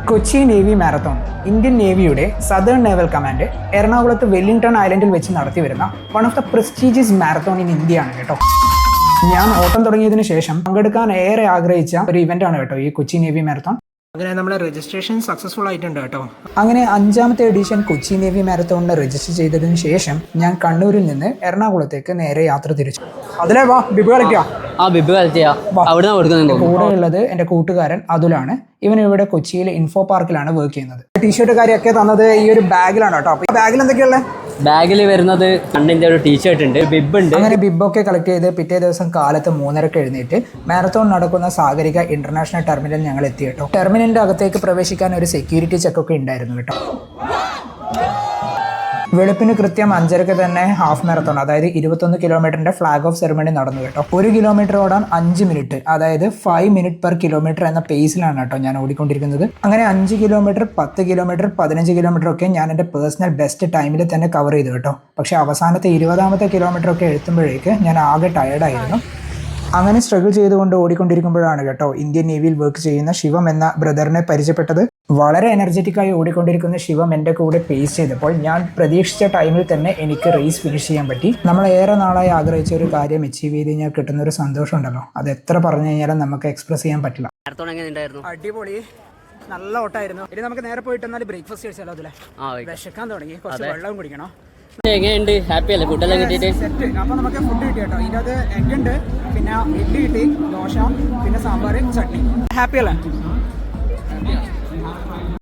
Kochi navy marathon Indian നേവിയുടെ southern naval command എറണാകുളത്ത് Wellington ഐലൻഡിൽ വെച്ച് നടത്തി വരുന്ന one of the prestigious marathon in India ആണ് കേട്ടോ. ഞാൻ ഓട്ടം തുടങ്ങിയതിനു ശേഷം പങ്കെടുക്കാൻ ഏറെ ആഗ്രഹിച്ച ഒരു ഇവന്റ് ആണ് കേട്ടോ ഈ കൊച്ചി നേവി മാരത്തോൺ. അങ്ങനെ നമ്മുടെ രജിസ്ട്രേഷൻ സക്സസ്ഫുൾ ആയിട്ടുണ്ട് കേട്ടോ. അങ്ങനെ 5ാമത്തെ എഡിഷൻ കൊച്ചി നേവി മാരത്തോണിന് രജിസ്റ്റർ ചെയ്തതിനു ശേഷം ഞാൻ കണ്ണൂരിൽ നിന്ന് എറണാകുളത്തേക്ക് നേരെ യാത്ര തിരിച്ചു. അതിലെ വാ ബിബ് കളിക്കാം. കൂടെ ഉള്ളത് എൻ്റെ കൂട്ടുകാരൻ അതുലാണ്. ഇവൻ ഇവിടെ കൊച്ചിയിലെ ഇൻഫോ പാർക്കിലാണ് വർക്ക് ചെയ്യുന്നത്. ടീഷർട്ട് കാര്യമൊക്കെ തന്നത് ഈ ഒരു ബാഗിലാണ് കേട്ടോ. അപ്പൊ ബാഗിൽ എന്തൊക്കെയുള്ളത്? ബാഗിൽ വരുന്നത് കണ്ണിന്റെ ഒരു ടീഷർട്ട് ഉണ്ട്, ബിബ് ഉണ്ട്. അങ്ങനെ ബിബൊക്കെ കളക്ട് ചെയ്ത് പിറ്റേ ദിവസം കാലത്ത് 3:30 എഴുന്നേറ്റ് മാരത്തോൺ നടക്കുന്ന സാഗരിക ഇന്റർനാഷണൽ ടെർമിനൽ ഞങ്ങൾ എത്തി കേട്ടോ. ടെർമിനലിന്റെ അകത്തേക്ക് പ്രവേശിക്കാൻ ഒരു സെക്യൂരിറ്റി ചെക്കൊക്കെ ഉണ്ടായിരുന്നു കേട്ടോ. വെളുപ്പിന് കൃത്യം 5:30 തന്നെ ഹാഫ് മാരത്തോൺ, അതായത് 21 കിലോമീറ്ററിന്റെ ഫ്ലാഗ് ഓഫ് സെറമണി നടന്നു കേട്ടോ. 1 കിലോമീറ്റർ ഓടാൻ 5 മിനിറ്റ്, അതായത് 5 മിനിറ്റ് പെർ കിലോമീറ്റർ എന്ന പേസിലാണ് കേട്ടോ ഞാൻ ഓടിക്കൊണ്ടിരിക്കുന്നത്. അങ്ങനെ 5 കിലോമീറ്റർ, 10 കിലോമീറ്റർ, 15 കിലോമീറ്റർ ഒക്കെ ഞാൻ എൻ്റെ പേഴ്സണൽ ബെസ്റ്റ് ടൈമിൽ തന്നെ കവർ ചെയ്തു കേട്ടോ. പക്ഷേ അവസാനത്തെ 20ാമത്തെ കിലോമീറ്റർ ഒക്കെ എത്തുമ്പോഴേക്ക് ഞാൻ ആകെ ടയർഡായിരുന്നു. അങ്ങനെ സ്ട്രഗിൾ ചെയ്തുകൊണ്ട് ഓടിക്കൊണ്ടിരിക്കുമ്പോഴാണ് കേട്ടോ ഇന്ത്യൻ നേവിയിൽ വർക്ക് ചെയ്യുന്ന ശിവം എന്ന ബ്രദറിനെ പരിചയപ്പെട്ടത്. വളരെ എനർജറ്റിക്കായി ഓടിക്കൊണ്ടിരിക്കുന്ന ശിവം എൻ്റെ കൂടെ പേസ് ചെയ്തപ്പോൾ ഞാൻ പ്രതീക്ഷിച്ച ടൈമിൽ തന്നെ എനിക്ക് റേസ് ഫിനിഷ് ചെയ്യാൻ പറ്റി. നമ്മൾ ഏറെ നാളായി ആഗ്രഹിച്ച ഒരു കാര്യം അച്ചീവ് ചെയ്ത് കഴിഞ്ഞാൽ കിട്ടുന്ന ഒരു സന്തോഷം ഉണ്ടല്ലോ, അത് എത്ര പറഞ്ഞു കഴിഞ്ഞാലും നമുക്ക് എക്സ്പ്രസ് ചെയ്യാൻ പറ്റില്ല. അടിപൊളി, നല്ല ഓട്ടമായിരുന്നു. ഇനി നമുക്ക് നേരെ പോയിട്ട് എന്നാൽ ബ്രേക്ക്ഫാസ്റ്റ് കഴിച്ചാലോ? അതിലെ വിശക്കാൻ തുടങ്ങി, കുറച്ച് വെള്ളം കുടിക്കണം. എങ്ങനെയുണ്ട്? ഹാപ്പി അല്ലേ ഫുഡെല്ലാം കിട്ടിയിട്ട്? സെറ്റ്. അപ്പോൾ നമുക്ക് ഫുഡ് കിട്ടി കേട്ടോ. ഇതിനകത്ത് എഗ് ഉണ്ട്, പിന്നെ ഇഡ്ഡലി കിട്ടി, ദോശ, പിന്നെ സാമ്പാർ, ചട്നി. ഹാപ്പി അല്ലേ?